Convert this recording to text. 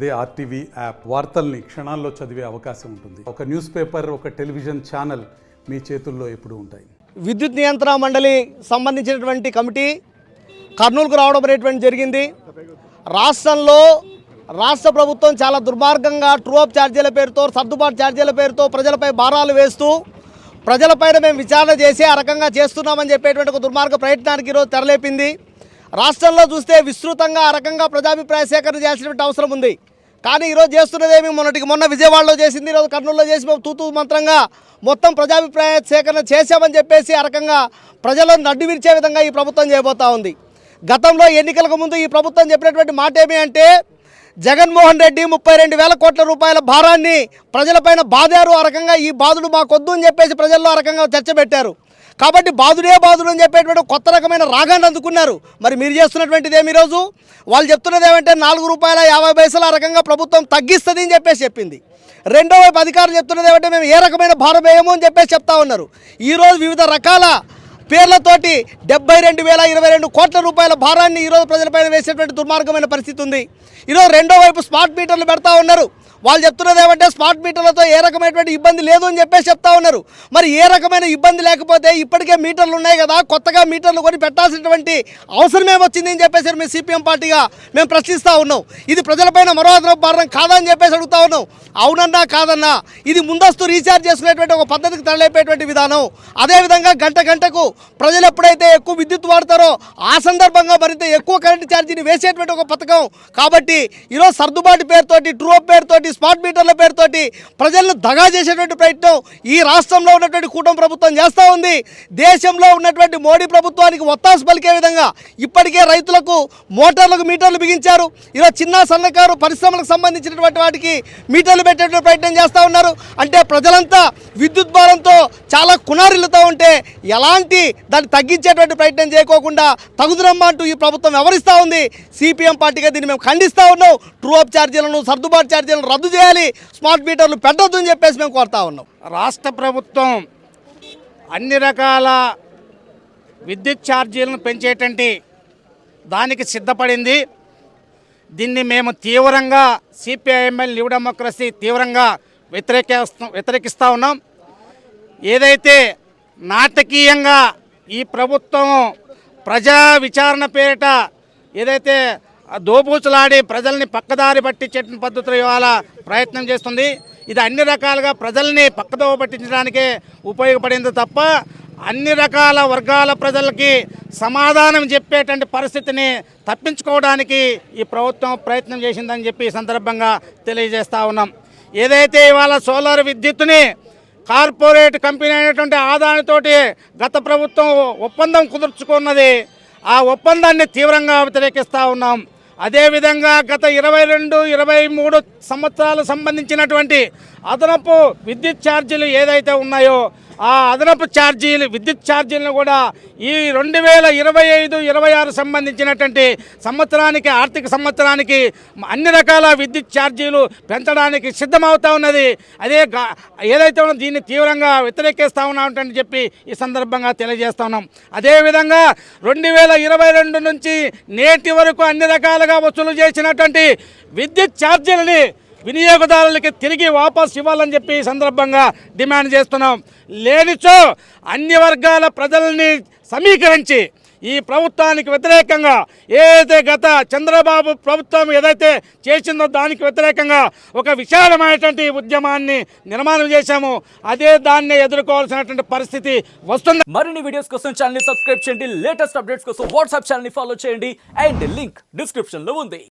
అదే RTV app వార్తల్ని క్షణాల్లో చదివే అవకాశం ఉంటుంది. ఒక న్యూస్ పేపర్, ఒక టెలివిజన్ ఛానల్ మీ చేతుల్లో ఎప్పుడూ ఉంటాయి. విద్యుత్ నియంత్రణ మండలి సంబంధించినటువంటి కమిటీ కర్నూలుకు రావడం అనేటువంటి జరిగింది. రాష్ట్రంలో రాష్ట్ర ప్రభుత్వం చాలా దుర్మార్గంగా ట్రూ-అప్ ఛార్జీల పేరుతో, సర్దుబాటు ఛార్జీల పేరుతో ప్రజలపై భారాలు వేస్తూ ప్రజలపైన మేము విచారణ చేసి ఆ రకంగా చేస్తున్నామని చెప్పేటువంటి ఒక దుర్మార్గ ప్రయత్నానికి ఈరోజు తెరలేపింది. రాష్ట్రంలో చూస్తే విస్తృతంగా ఆ రకంగా ప్రజాభిప్రాయ సేకరణ చేయాల్సినటువంటి అవసరం ఉంది. కానీ ఈరోజు చేస్తున్నదేమి మొన్న విజయవాడలో చేసింది, ఈరోజు కర్నూలులో చేసి మేము తూతూ మంత్రంగా మొత్తం ప్రజాభిప్రాయ సేకరణ చేశామని చెప్పేసి ఆ రకంగా ప్రజలను నడ్డు విరిచే విధంగా ఈ ప్రభుత్వం చేయబోతూ ఉంది. గతంలో ఎన్నికలకు ముందు ఈ ప్రభుత్వం చెప్పినటువంటి మాట ఏమి అంటే, జగన్మోహన్ రెడ్డి 32,000 కోట్ల రూపాయల భారాన్ని ప్రజలపైన బాదారు, ఆ రకంగా ఈ బాధుడు మాకొద్దు అని చెప్పేసి ప్రజల్లో ఆ రకంగా చర్చ పెట్టారు. కాబట్టి బాధుడే బాధుడు అని చెప్పేటువంటి కొత్త రకమైన రాగాన్ని అందుకున్నారు. మరి మీరు చేస్తున్నటువంటిది ఏమి? ఈరోజు వాళ్ళు చెప్తున్నది ఏమంటే ₹4.50 ఆ రకంగా ప్రభుత్వం తగ్గిస్తుంది అని చెప్పేసి చెప్పింది. రెండో వైపు అధికారులు చెప్తున్నది ఏమంటే మేము ఏ రకమైన భారం వేయము అని చెప్పేసి చెప్తా ఉన్నారు. ఈరోజు వివిధ రకాల పేర్లతోటి 72,022 కోట్ల రూపాయల భారాన్ని ఈరోజు ప్రజలపైన వేసేటువంటి దుర్మార్గమైన పరిస్థితి ఉంది. ఈరోజు రెండో వైపు స్మార్ట్ మీటర్లు పెడతా ఉన్నారు. వాళ్ళు చెప్తున్నది ఏమంటే స్మార్ట్ మీటర్లతో ఏ రకమైనటువంటి ఇబ్బంది లేదు అని చెప్పేసి చెప్తా ఉన్నారు. మరి ఏ రకమైన ఇబ్బంది లేకపోతే ఇప్పటికే మీటర్లు ఉన్నాయి కదా, కొత్తగా మీటర్లు కొని పెట్టాల్సినటువంటి అవసరం ఏమొచ్చింది అని చెప్పేసి మేము సిపిఎం పార్టీగా మేము ప్రశ్నిస్తూ ఉన్నాం. ఇది ప్రజలపైన మరో అదనపు భారం కాదని చెప్పేసి అడుగుతా ఉన్నాం. అవునన్నా కాదన్నా, ఇది ముందస్తు రీఛార్జ్ చేసుకునేటువంటి ఒక పద్ధతికి తరలిపోయేటువంటి విధానం. అదేవిధంగా గంటకు ప్రజలు ఎప్పుడైతే ఎక్కువ విద్యుత్ వాడతారో ఆ సందర్భంగా మరింత ఎక్కువ కరెంటు ఛార్జీని వేసేటువంటి ఒక పథకం. కాబట్టి ఈరోజు సర్దుబాటు పేరుతోటి, ట్రూ-అప్ పేరుతోటి, స్మార్ట్ మీటర్ల పేరుతోటి ప్రజలను దగా చేసేటువంటి ప్రయత్నం ఈ రాష్ట్రంలో ఉన్నటువంటి కూటమి ప్రభుత్వం చేస్తూ ఉంది. దేశంలో ఉన్నటువంటి మోడీ ప్రభుత్వానికి ఒత్తాసు పలికే విధంగా ఇప్పటికే రైతులకు మోటార్లకు మీటర్లు బిగించారు. ఈరోజు చిన్న సన్నకారు పరిశ్రమలకు సంబంధించినటువంటి వాటికి మీటర్లు పెట్టేటువంటి ప్రయత్నం చేస్తూ ఉన్నారు. అంటే ప్రజలంతా విద్యుత్ భారంతో చాలా కునారిల్లుతూ ఉంటే ఎలాంటి దాన్ని తగ్గించేటువంటి ప్రయత్నం చేయకోకుండా తగుదురమ్మ అంటూ ఈ ప్రభుత్వం వ్యవహరిస్తూ ఉంది. సిపిఎం పార్టీగా దీన్ని మేము ఖండిస్తూ ఉన్నాం. ట్రూ-అప్ ఛార్జీలను, సర్దుబాటు ఛార్జీలను రద్దు చేయాలి, స్మార్ట్ మీటర్లు పెట్టొద్దు అని చెప్పేసి మేము కోరుతా ఉన్నాం. రాష్ట్ర ప్రభుత్వం అన్ని రకాల విద్యుత్ ఛార్జీలను పెంచేటువంటి దానికి సిద్ధపడింది. దీన్ని మేము తీవ్రంగా సిపిఐఎంఎల్ న్యూ డెమోక్రసీ తీవ్రంగా వ్యతిరేకిస్తూ ఉన్నాం. ఏదైతే నాటకీయంగా ఈ ప్రభుత్వం ప్రజా విచారణ పేరిట ఏదైతే దోబూచులాడి ప్రజల్ని పక్కదారి పట్టించే పద్ధతులు ఇవాళ ప్రయత్నం చేస్తుంది, ఇది అన్ని రకాలుగా ప్రజల్ని పక్కదోవ పట్టించడానికే ఉపయోగపడింది తప్ప అన్ని రకాల వర్గాల ప్రజలకి సమాధానం చెప్పేటువంటి పరిస్థితిని తప్పించుకోవడానికి ఈ ప్రభుత్వం ప్రయత్నం చేసిందని చెప్పి ఈ సందర్భంగా తెలియజేస్తూ ఉన్నాం. ఏదైతే ఇవాళ సోలార్ విద్యుత్తుని కార్పొరేట్ కంపెనీ అయినటువంటి ఆదానితోటి గత ప్రభుత్వం ఒప్పందం కుదుర్చుకున్నది, ఆ ఒప్పందాన్ని తీవ్రంగా వ్యతిరేకిస్తూ ఉన్నాం. అదేవిధంగా గత 22-23 సంవత్సరాలు సంబంధించినటువంటి అదనపు విద్యుత్ ఛార్జీలు ఏదైతే ఉన్నాయో ఆ అదనపు ఛార్జీలు, విద్యుత్ ఛార్జీలను కూడా ఈ 2025-26 సంబంధించినటువంటి సంవత్సరానికి, ఆర్థిక సంవత్సరానికి అన్ని రకాల విద్యుత్ ఛార్జీలు పెంచడానికి సిద్ధమవుతూ ఉన్నది. ఏదైతే ఉన్నదో దీన్ని తీవ్రంగా వ్యతిరేకిస్తూ ఉన్నామని చెప్పి ఈ సందర్భంగా తెలియజేస్తూ ఉన్నాం. అదేవిధంగా 2022 నుంచి నేటి వరకు అన్ని రకాలుగా వసూలు చేసినటువంటి విద్యుత్ ఛార్జీలని వినియోగదారులకి తిరిగి వాపసు ఇవ్వాలని చెప్పి ఈ సందర్భంగా డిమాండ్ చేస్తున్నాం. లేనిచో అన్ని వర్గాల ప్రజల్ని సమీకరించి ఈ ప్రభుత్వానికి వ్యతిరేకంగా ఏదైతే గత చంద్రబాబు ప్రభుత్వం ఏదైతే చేసిందో దానికి వ్యతిరేకంగా ఒక విశాలమైనటువంటి ఉద్యమాన్ని నిర్మాణం చేశాము, అదే దాన్ని ఎదుర్కోవాల్సినటువంటి పరిస్థితి వస్తుంది. మరిన్ని వీడియోస్ కోసం ఛానల్ ని సబ్స్క్రైబ్ చేయండి, లేటెస్ట్ అప్డేట్స్ కోసం వాట్సాప్ ఛానల్ ని ఫాలో చేయండి, అండ్ లింక్ డిస్క్రిప్షన్ లో ఉంది.